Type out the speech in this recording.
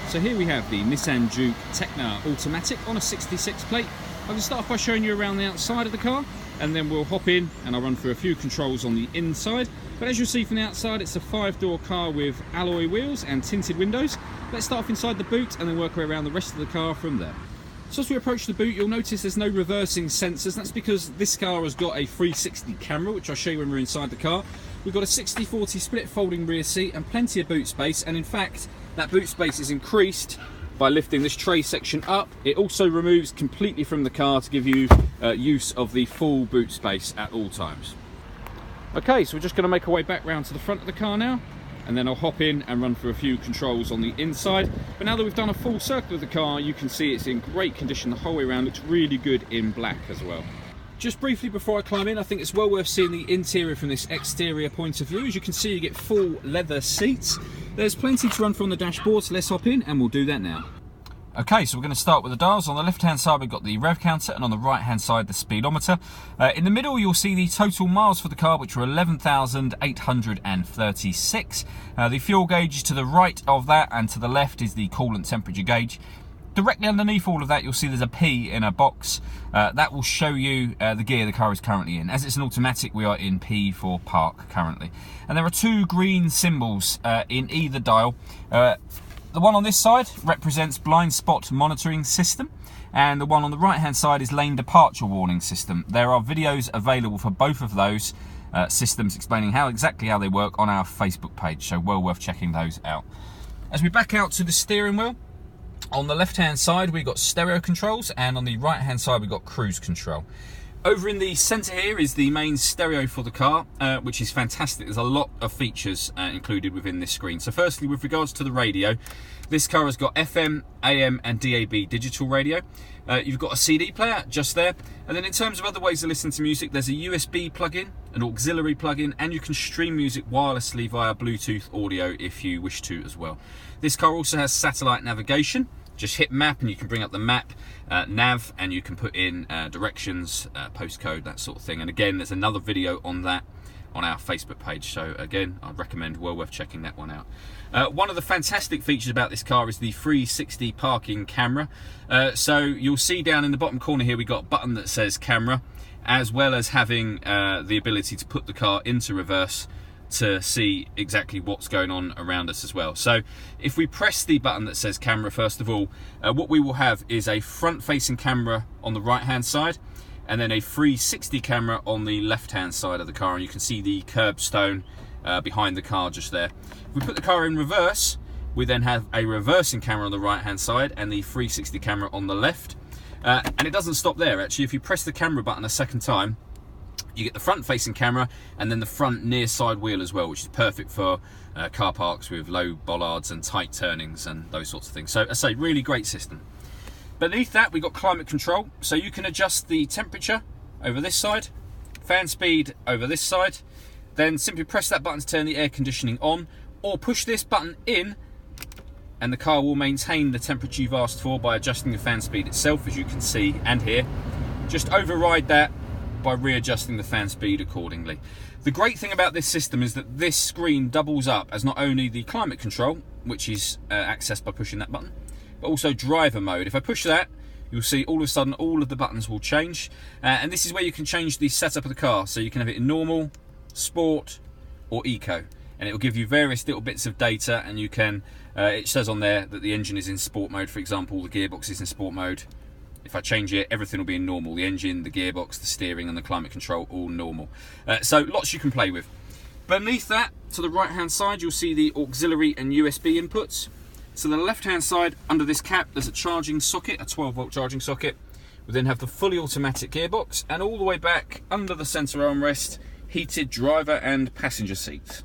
So here we have the Nissan Juke Techna Automatic on a 66 plate. I'm going to start off by showing you around the outside of the car, and then we'll hop in and I'll run through a few controls on the inside. But as you'll see from the outside, it's a 5-door car with alloy wheels and tinted windows. Let's start off inside the boot and then work our way around the rest of the car from there. So as we approach the boot, you'll notice there's no reversing sensors. That's because this car has got a 360 camera, which I'll show you when we're inside the car. We've got a 60/40 split folding rear seat and plenty of boot space, and in fact that boot space is increased by lifting this tray section up. It also removes completely from the car to give you use of the full boot space at all times. Okay, so we're just going to make our way back round to the front of the car now, and then I'll hop in and run through a few controls on the inside. But now that we've done a full circle of the car, you can see it's in great condition the whole way around. Looks really good in black as well. Just briefly before I climb in, I think it's well worth seeing the interior from this exterior point of view. As you can see, you get full leather seats. There's plenty to run through on the dashboard, so let's hop in and we'll do that now. Okay, so we're going to start with the dials. On the left hand side we've got the rev counter, and on the right hand side the speedometer. In the middle you'll see the total miles for the car, which were 11,836. The fuel gauge is to the right of that, and to the left is the coolant temperature gauge. Directly underneath all of that you'll see there's a P in a box. That will show you the gear the car is currently in. As it's an automatic, we are in P for park currently. And there are two green symbols in either dial. The one on this side represents blind spot monitoring system, and the one on the right hand side is lane departure warning system. There are videos available for both of those systems explaining exactly how they work on our Facebook page, so well worth checking those out. As we back out to the steering wheel, on the left hand side we've got stereo controls, and on the right hand side we've got cruise control. Over in the centre here is the main stereo for the car, which is fantastic. There's a lot of features included within this screen. So firstly, with regards to the radio, this car has got FM, AM and DAB digital radio. You've got a CD player just there. And then in terms of other ways to listen to music, there's a USB plug-in, an auxiliary plug-in, and you can stream music wirelessly via Bluetooth audio if you wish to as well. This car also has satellite navigation. Just hit map and you can bring up the map nav, and you can put in directions, postcode, that sort of thing. And again, there's another video on that on our Facebook page, so again I'd recommend, well worth checking that one out. One of the fantastic features about this car is the 360 parking camera. So you'll see down in the bottom corner here we've got a button that says camera, as well as having the ability to put the car into reverse to see exactly what's going on around us as well. So if we press the button that says camera, first of all, what we will have is a front facing camera on the right hand side, and then a 360 camera on the left hand side of the car, and you can see the curbstone behind the car just there. If we put the car in reverse, we then have a reversing camera on the right hand side and the 360 camera on the left. And it doesn't stop there actually. If you press the camera button a second time, you get the front facing camera and then the front near side wheel as well, which is perfect for car parks with low bollards and tight turnings and those sorts of things. So I say, really great system. Beneath that we've got climate control, so you can adjust the temperature over this side, fan speed over this side, then simply press that button to turn the air conditioning on, or push this button in and the car will maintain the temperature you've asked for by adjusting the fan speed itself, as you can see and hear. Just override that by readjusting the fan speed accordingly. The great thing about this system is that this screen doubles up as not only the climate control, which is accessed by pushing that button, but also driver mode. If I push that, you'll see all of a sudden all of the buttons will change, and this is where you can change the setup of the car. So you can have it in normal, sport or eco, and it will give you various little bits of data, and you can it says on there that the engine is in sport mode, for example, the gearbox is in sport mode. If I change it, everything will be in normal. The engine, the gearbox, the steering and the climate control, all normal. So lots you can play with. Beneath that, to the right hand side, you'll see the auxiliary and USB inputs. So the left hand side, under this cap, there's a charging socket, a 12-volt charging socket. We then have the fully automatic gearbox, and all the way back under the centre armrest, heated driver and passenger seats.